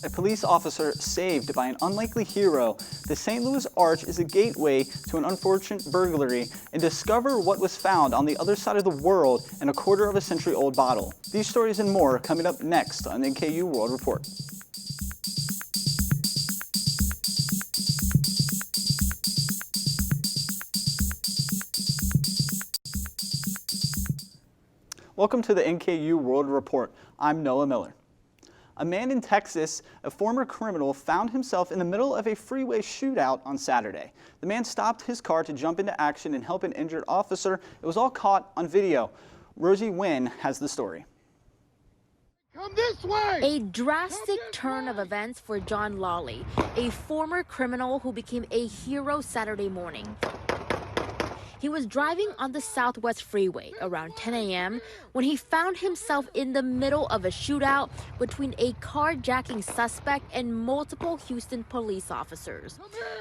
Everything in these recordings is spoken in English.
A police officer saved by an unlikely hero. The St. Louis Arch is a gateway to an unfortunate burglary, and discover what was found on the other side of the world in a quarter-of-a-century-old bottle. These stories and more coming up next on the NKU World Report. Welcome to the NKU World Report. I'm Noah Miller. A man in Texas, a former criminal, found himself in the middle of a freeway shootout on Saturday. The man stopped his car to jump into action and help an injured officer. It was all caught on video. Rosie Wynn has the story. Come this way! A drastic turn of events for John Lawley, a former criminal who became a hero Saturday morning. He was driving on the Southwest Freeway around 10 a.m. when he found himself in the middle of a shootout between a carjacking suspect and multiple Houston police officers.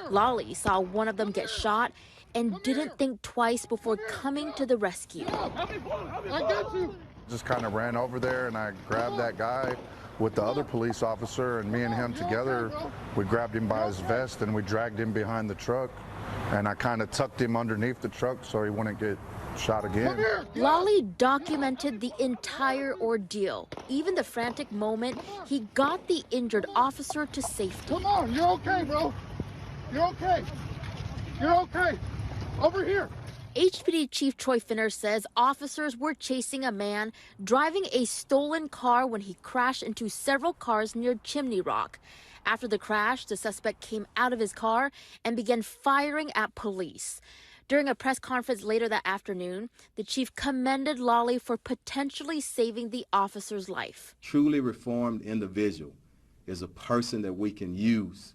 Lawley saw one of them get shot and didn't think twice before coming to the rescue. I got you! Just kind of ran over there and I grabbed that guy with the other police officer, and me and him together, we grabbed him by his vest and we dragged him behind the truck. And I kind of tucked him underneath the truck so he wouldn't get shot again. Lawley documented the entire ordeal, even the frantic moment he got the injured officer to safety. Come on, you're okay, bro. You're okay. You're okay. Over here. HPD Chief Troy Finner says officers were chasing a man driving a stolen car when he crashed into several cars near Chimney Rock. After the crash, the suspect came out of his car and began firing at police. During a press conference later that afternoon, the chief commended Lawley for potentially saving the officer's life. Truly reformed individual is a person that we can use,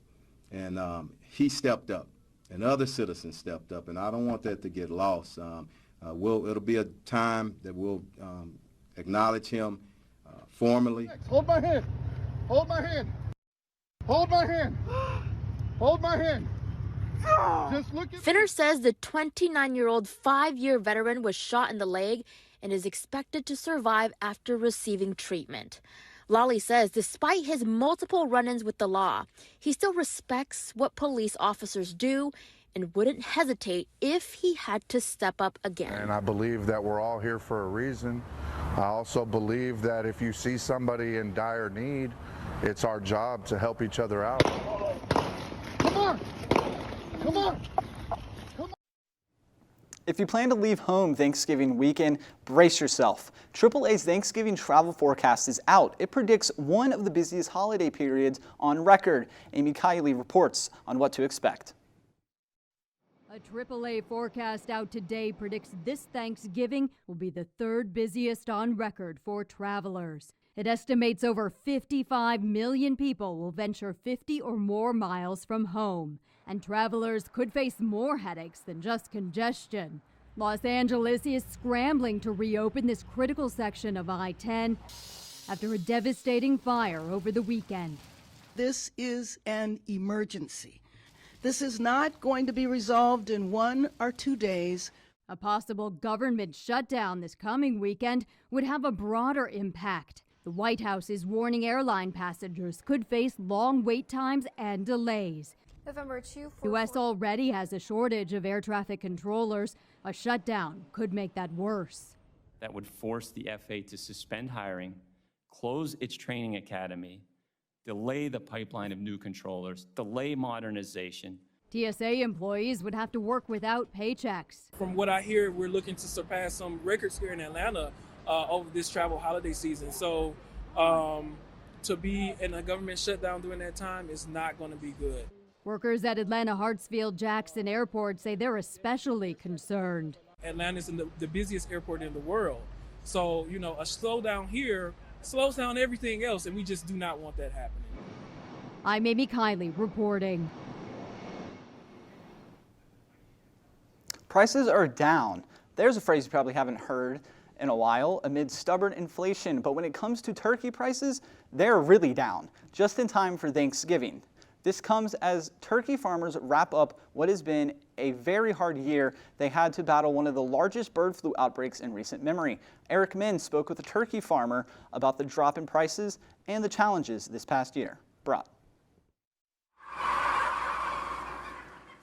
and he stepped up, and other citizens stepped up, and I don't want that to get lost. It'll be a time that we'll acknowledge him formally. Hold my hand. Hold my hand. Hold my hand. Hold my hand. Just look at Finner says the 29-year-old 5-year veteran was shot in the leg and is expected to survive after receiving treatment. Lawley says despite his multiple run-ins with the law, he still respects what police officers do and wouldn't hesitate if he had to step up again. And I believe that we're all here for a reason. I also believe that if you see somebody in dire need, it's our job to help each other out. Come on! Come on! Come on! If you plan to leave home Thanksgiving weekend, brace yourself. AAA's Thanksgiving travel forecast is out. It predicts one of the busiest holiday periods on record. Amy Kiley reports on what to expect. A AAA forecast out today predicts this Thanksgiving will be the third busiest on record for travelers. It estimates over 55 million people will venture 50 or more miles from home, and travelers could face more headaches than just congestion. Los Angeles is scrambling to reopen this critical section of I-10 after a devastating fire over the weekend. This is an emergency. This is not going to be resolved in 1 or 2 days. A possible government shutdown this coming weekend would have a broader impact. The White House is warning airline passengers could face long wait times and delays. November 2. The U.S. already has a shortage of air traffic controllers. A shutdown could make that worse. That would force the FAA to suspend hiring, close its training academy, delay the pipeline of new controllers, delay modernization. TSA employees would have to work without paychecks. From what I hear, we're looking to surpass some records here in Atlanta over this travel holiday season. So to be in a government shutdown during that time is not going to be good. Workers at Atlanta Hartsfield-Jackson Airport say they're especially concerned. Atlanta is the busiest airport in the world. So, you know, a slowdown here slows down everything else, and we just do not want that happening. I'm Amy Kiley reporting. Prices are down. There's a phrase you probably haven't heard in a while amid stubborn inflation, but when it comes to turkey prices, they're really down, just in time for Thanksgiving. This comes as turkey farmers wrap up what has been a very hard year. They had to battle one of the largest bird flu outbreaks in recent memory. Eric Min spoke with a turkey farmer about the drop in prices and the challenges this past year. brought.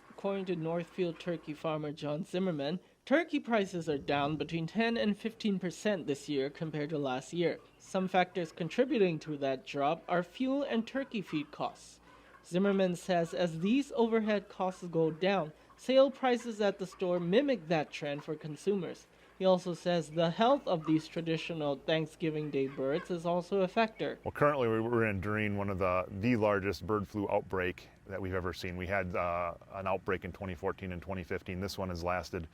According to Northfield turkey farmer John Zimmerman, turkey prices are down between 10 and 15% this year compared to last year. Some factors contributing to that drop are fuel and turkey feed costs. Zimmerman says as these overhead costs go down, sale prices at the store mimic that trend for consumers. He also says the health of these traditional Thanksgiving Day birds is also a factor. Well, currently we're during one of the largest bird flu outbreak that we've ever seen. We had an outbreak in 2014 and 2015. This one has lasted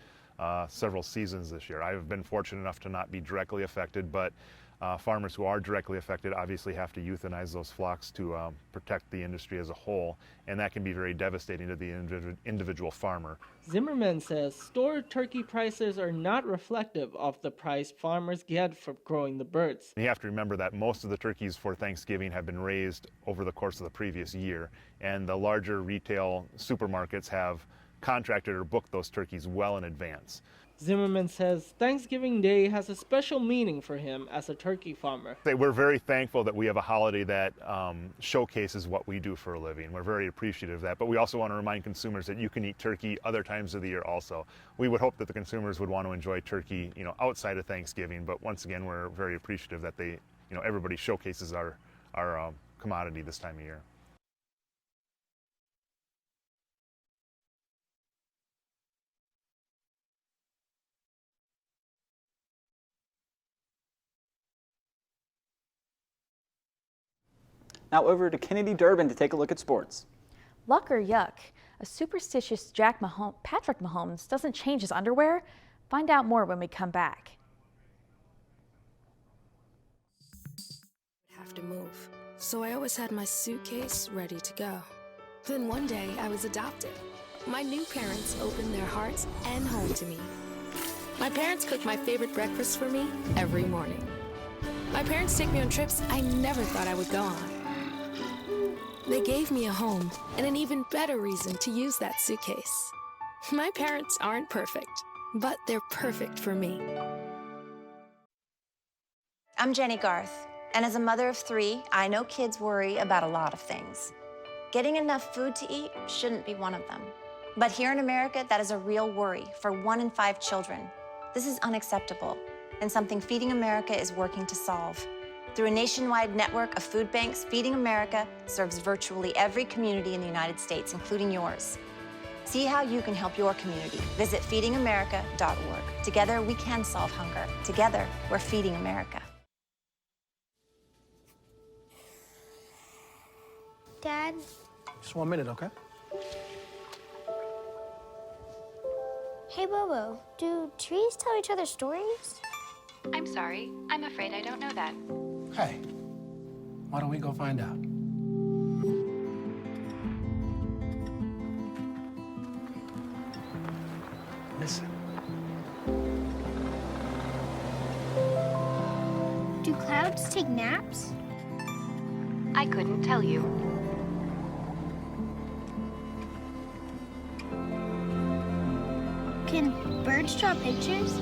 several seasons this year. I've been fortunate enough to not be directly affected, but farmers who are directly affected obviously have to euthanize those flocks to protect the industry as a whole, and that can be very devastating to the individual farmer. Zimmerman says store turkey prices are not reflective of the price farmers get for growing the birds. You have to remember that most of the turkeys for Thanksgiving have been raised over the course of the previous year, and the larger retail supermarkets have contracted or booked those turkeys well in advance. Zimmerman says Thanksgiving Day has a special meaning for him as a turkey farmer. We're very thankful that we have a holiday that showcases what we do for a living. We're very appreciative of that, but we also want to remind consumers that you can eat turkey other times of the year also. We would hope that the consumers would want to enjoy turkey, outside of Thanksgiving, but once again, we're very appreciative that everybody showcases our commodity this time of year. Now over to Kennedy Durbin to take a look at sports. Luck or yuck? A superstitious Patrick Mahomes doesn't change his underwear? Find out more when we come back. Have to move, so I always had my suitcase ready to go. Then one day I was adopted. My new parents opened their hearts and home to me. My parents cook my favorite breakfast for me every morning. My parents take me on trips I never thought I would go on. They gave me a home and an even better reason to use that suitcase. My parents aren't perfect, but they're perfect for me. I'm Jenny Garth, and as a mother of 3, I know kids worry about a lot of things. Getting enough food to eat shouldn't be one of them. But here in America, that is a real worry for 1 in 5 children. This is unacceptable, and something Feeding America is working to solve. Through a nationwide network of food banks, Feeding America serves virtually every community in the United States, including yours. See how you can help your community. Visit feedingamerica.org. Together, we can solve hunger. Together, we're Feeding America. Dad? Just 1 minute, okay? Hey, Bobo, do trees tell each other stories? I'm sorry. I'm afraid I don't know that. Hey, why don't we go find out? Listen. Do clouds take naps? I couldn't tell you. Can birds draw pictures?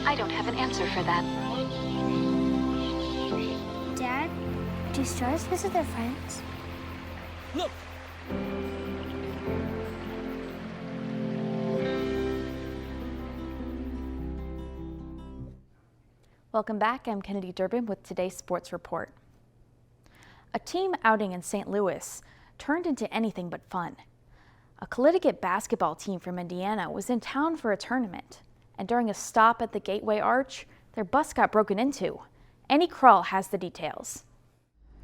I don't have an answer for that. Dad, do stars visit their friends? Look! Welcome back. I'm Kennedy Durbin with today's sports report. A team outing in St. Louis turned into anything but fun. A collegiate basketball team from Indiana was in town for a tournament, and during a stop at the Gateway Arch, their bus got broken into. Annie Krull has the details.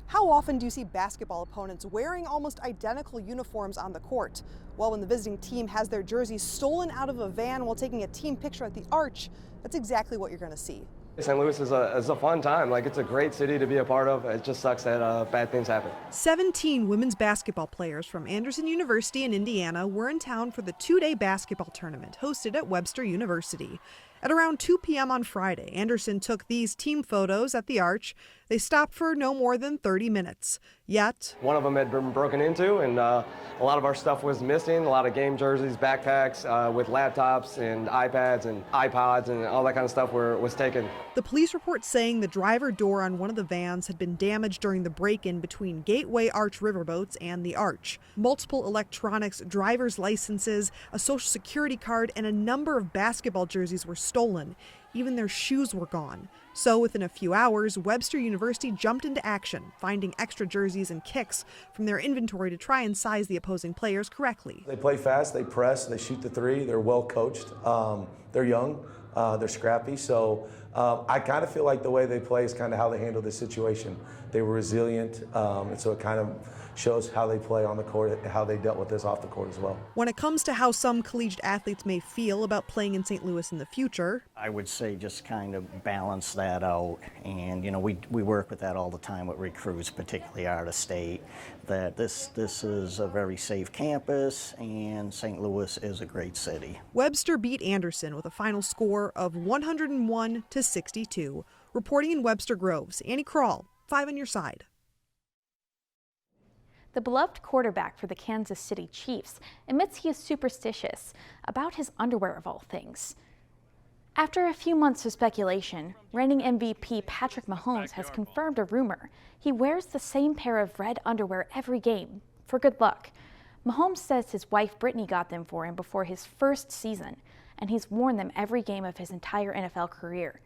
How often do you see basketball opponents wearing almost identical uniforms on the court? Well, when the visiting team has their jerseys stolen out of a van while taking a team picture at the Arch, that's exactly what you're going to see. St. Louis is a fun time. Like, it's a great city to be a part of. It just sucks that bad things happen. 17 women's basketball players from Anderson University in Indiana were in town for the 2-day basketball tournament hosted at Webster University. At around 2 p.m. on Friday, Anderson took these team photos at the Arch. They stopped for no more than 30 minutes. Yet, one of them had been broken into, and a lot of our stuff was missing. A lot of game jerseys, backpacks with laptops and iPads and iPods and all that kind of stuff was taken. The police report saying the driver door on one of the vans had been damaged during the break-in between Gateway Arch riverboats and the Arch. Multiple electronics, driver's licenses, a social security card, and a number of basketball jerseys were stolen. Even their shoes were gone. So within a few hours, Webster University jumped into action, finding extra jerseys and kicks from their inventory to try and size the opposing players correctly. They play fast, they press, they shoot the three, they're well coached, they're young, they're scrappy. So I kind of feel like the way they play is kind of how they handle this situation. They were resilient, and so it kind of shows how they play on the court, how they dealt with this off the court as well. When it comes to how some collegiate athletes may feel about playing in St. Louis in the future, I would say just kind of balance that out. And, we work with that all the time with recruits, particularly out of state, that this is a very safe campus and St. Louis is a great city. Webster beat Anderson with a final score of 101-62. Reporting in Webster Groves, Annie Krall, 5 on your side. The beloved quarterback for the Kansas City Chiefs admits he is superstitious about his underwear of all things. After a few months of speculation, reigning MVP Patrick Mahomes has confirmed a rumor. He wears the same pair of red underwear every game for good luck. Mahomes says his wife Brittany got them for him before his first season, and he's worn them every game of his entire NFL career.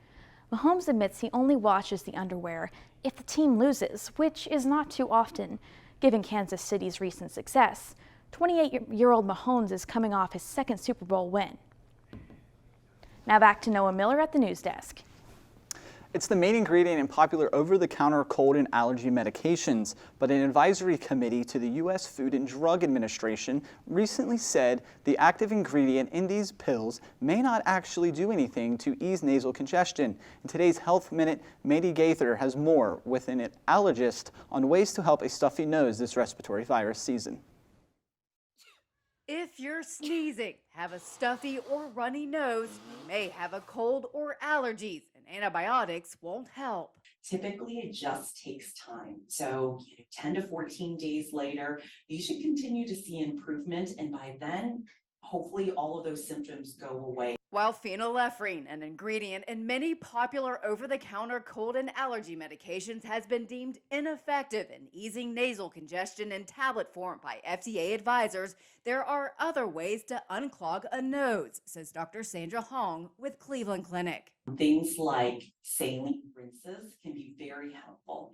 Mahomes admits he only washes the underwear if the team loses, which is not too often. Given Kansas City's recent success, 28-year-old Mahomes is coming off his second Super Bowl win. Now back to Noah Miller at the news desk. It's the main ingredient in popular over-the-counter cold and allergy medications, but an advisory committee to the U.S. Food and Drug Administration recently said the active ingredient in these pills may not actually do anything to ease nasal congestion. In today's Health Minute, Mandy Gaither has more with an allergist on ways to help a stuffy nose this respiratory virus season. If you're sneezing, have a stuffy or runny nose, you may have a cold or allergies, and antibiotics won't help. Typically, it just takes time. So 10 to 14 days later, you should continue to see improvement. And by then, hopefully all of those symptoms go away. While phenylephrine, an ingredient in many popular over-the-counter cold and allergy medications, has been deemed ineffective in easing nasal congestion in tablet form by FDA advisors, there are other ways to unclog a nose, says Dr. Sandra Hong with Cleveland Clinic. Things like saline rinses can be very helpful.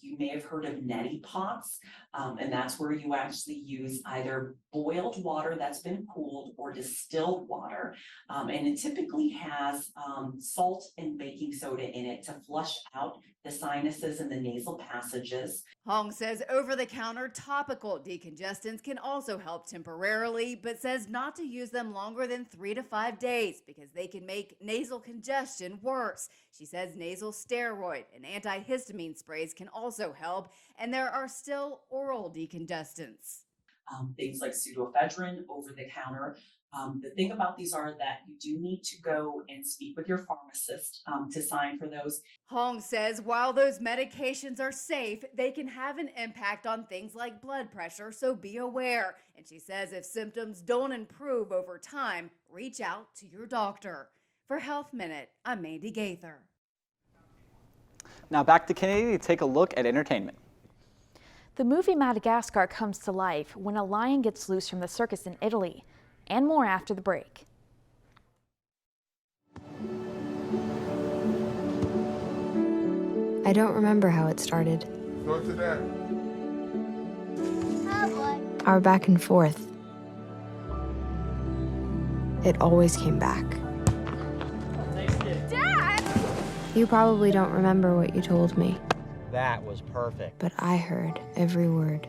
You may have heard of neti pots, and that's where you actually use either boiled water that's been cooled or distilled water, and it typically has salt and baking soda in it to flush out the sinuses and the nasal passages. Hong says over-the-counter topical decongestants can also help temporarily, but says not to use them longer than 3 to 5 days because they can make nasal congestion worse. She says nasal steroid and antihistamine sprays can also help, and there are still oral decongestants. Things like pseudoephedrine over the counter. The thing about these are that you do need to go and speak with your pharmacist to sign for those. Hong says while those medications are safe, they can have an impact on things like blood pressure, so be aware. And she says if symptoms don't improve over time, reach out to your doctor. For Health Minute, I'm Mandy Gaither. Now back to Kennedy to take a look at entertainment. The movie Madagascar comes to life when a lion gets loose from the circus in Italy. And more after the break. I don't remember how it started. Go to that. Our back and forth. It always came back. Dad! You probably don't remember what you told me, That was perfect. but I heard every word.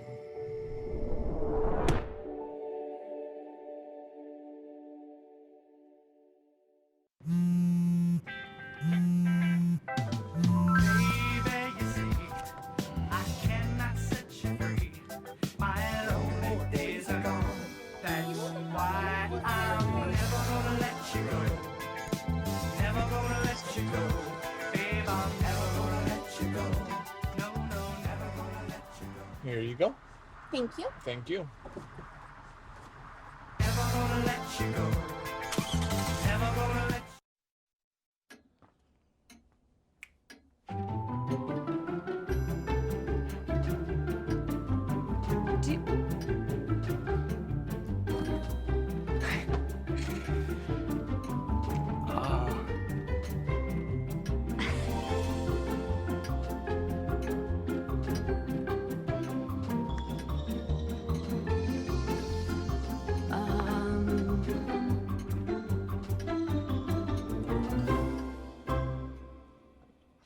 Here you go. Thank you. Thank you.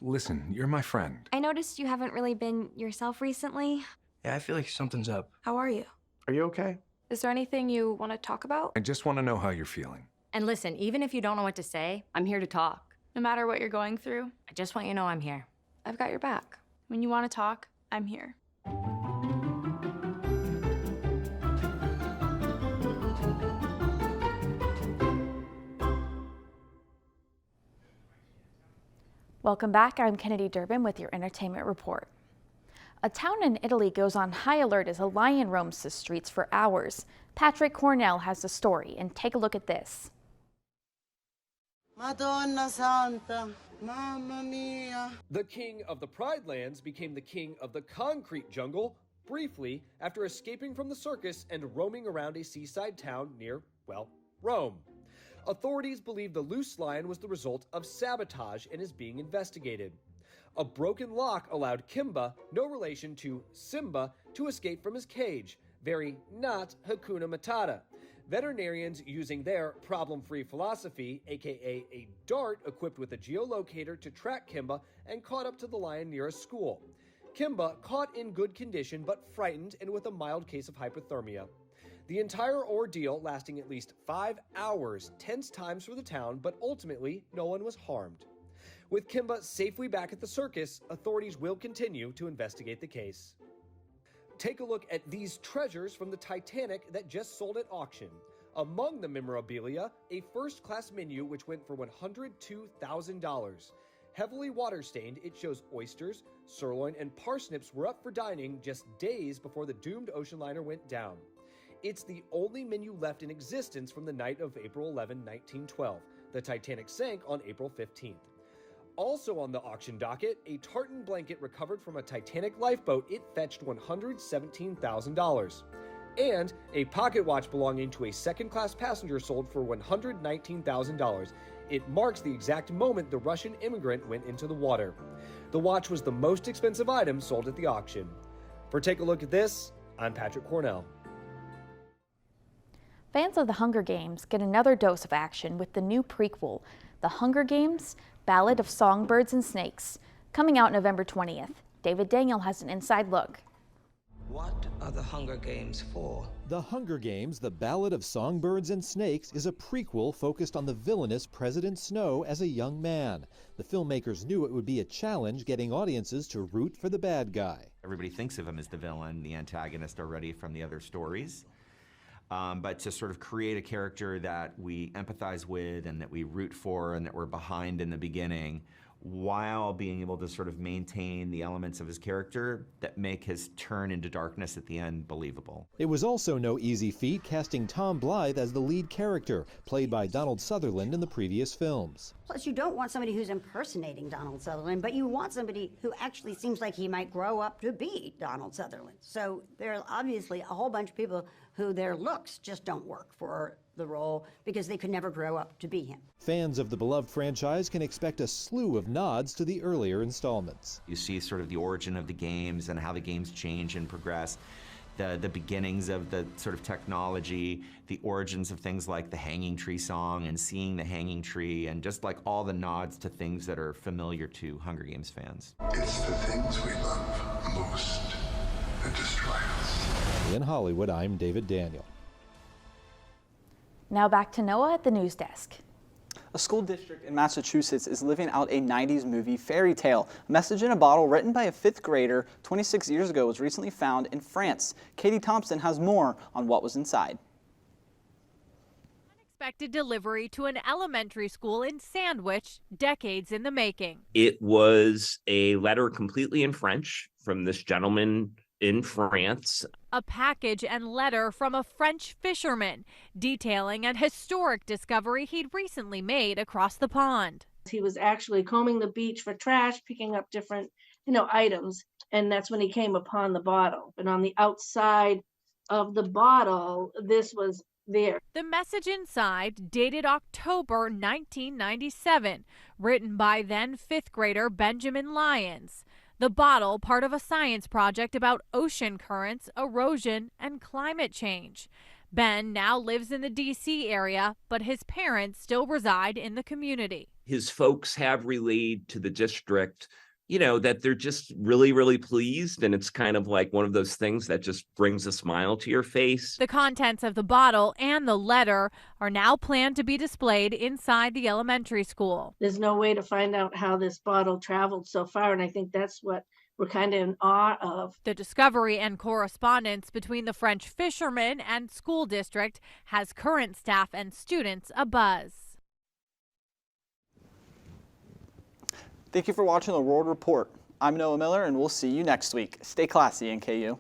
Listen, you're my friend. I noticed you haven't really been yourself recently. Yeah, I feel like something's up. How are you? Are you okay? Is there anything you want to talk about? I just want to know how you're feeling. And listen, even if you don't know what to say, I'm here to talk. No matter what you're going through, I just want you to know I'm here. I've got your back. when you want to talk, I'm here. Welcome back. I'm Kennedy Durbin with your entertainment report. A town in Italy goes on high alert as a lion roams the streets for hours. Patrick Cornell has the story, and take a look at this. Madonna Santa, Mamma Mia. The king of the Pride Lands became the king of the concrete jungle briefly after escaping from the circus and roaming around a seaside town near, well, Rome. Authorities believe the loose lion was the result of sabotage and is being investigated. A broken lock allowed Kimba, no relation to Simba, to escape from his cage. Very not Hakuna Matata. Veterinarians using their problem-free philosophy, aka a dart equipped with a geolocator to track Kimba and caught up to the lion near a school. Kimba caught in good condition but frightened and with a mild case of hypothermia. The entire ordeal lasting at least 5 hours, tense times for the town, but ultimately no one was harmed. With Kimba safely back at the circus, authorities will continue to investigate the case. Take a look at these treasures from the Titanic that just sold at auction. Among the memorabilia, a first-class menu which went for $102,000. Heavily water-stained, it shows oysters, sirloin, and parsnips were up for dining just days before the doomed ocean liner went down. It's the only menu left in existence from the night of April 11, 1912. The Titanic sank on April 15th. Also on the auction docket, a tartan blanket recovered from a Titanic lifeboat. It fetched $117,000. And a pocket watch belonging to a second-class passenger sold for $119,000. It marks the exact moment the Russian immigrant went into the water. The watch was the most expensive item sold at the auction. For Take a Look at This, I'm Patrick Cornell. Fans of the Hunger Games get another dose of action with the new prequel, The Hunger Games: Ballad of Songbirds and Snakes, coming out November 20th. David Daniel has an inside look. What are the Hunger Games for? The Hunger Games: The Ballad of Songbirds and Snakes is a prequel focused on the villainous President Snow as a young man. The filmmakers knew it would be a challenge getting audiences to root for the bad guy. Everybody thinks of him as the villain, the antagonist already from the other stories. But to sort of create a character that we empathize with and that we root for and that we're behind in the beginning, while being able to sort of maintain the elements of his character that make his turn into darkness at the end believable. It was also no easy feat casting Tom Blythe as the lead character, played by Donald Sutherland in the previous films. Plus, you don't want somebody who's impersonating Donald Sutherland, but you want somebody who actually seems like he might grow up to be Donald Sutherland. So there are obviously a whole bunch of people who their looks just don't work for the role because they could never grow up to be him. Fans of the beloved franchise can expect a slew of nods to the earlier installments. You see sort of the origin of the games and how the games change and progress, the beginnings of the sort of technology, the origins of things like the Hanging Tree song and seeing the Hanging Tree, and just like all the nods to things that are familiar to Hunger Games fans. It's the things we love most that destroy us. In Hollywood, I'm David Daniel. Now back to Noah at the news desk. A school district in Massachusetts is living out a 90s movie fairy tale. A message in a bottle written by a 5th grader 26 years ago was recently found in France. Katie Thompson has more on what was inside. Unexpected delivery to an elementary school in Sandwich, decades in the making. It was a letter completely in French from this gentleman in France. A package and letter from a French fisherman detailing an historic discovery he'd recently made across the pond. He was actually combing the beach for trash, picking up different, items, and that's when he came upon the bottle. And on the outside of the bottle, this was there. The message inside, dated October 1997, written by then fifth grader Benjamin Lyons. The bottle, part of a science project about ocean currents, erosion, and climate change. Ben now lives in the D.C. area, but his parents still reside in the community. His folks have relayed to the district, that they're just really, really pleased. And it's kind of like one of those things that just brings a smile to your face. The contents of the bottle and the letter are now planned to be displayed inside the elementary school. There's no way to find out how this bottle traveled so far, and I think that's what we're kind of in awe of. The discovery and correspondence between the French fisherman and school district has current staff and students abuzz. Thank you for watching the World Report. I'm Noah Miller, and we'll see you next week. Stay classy, NKU.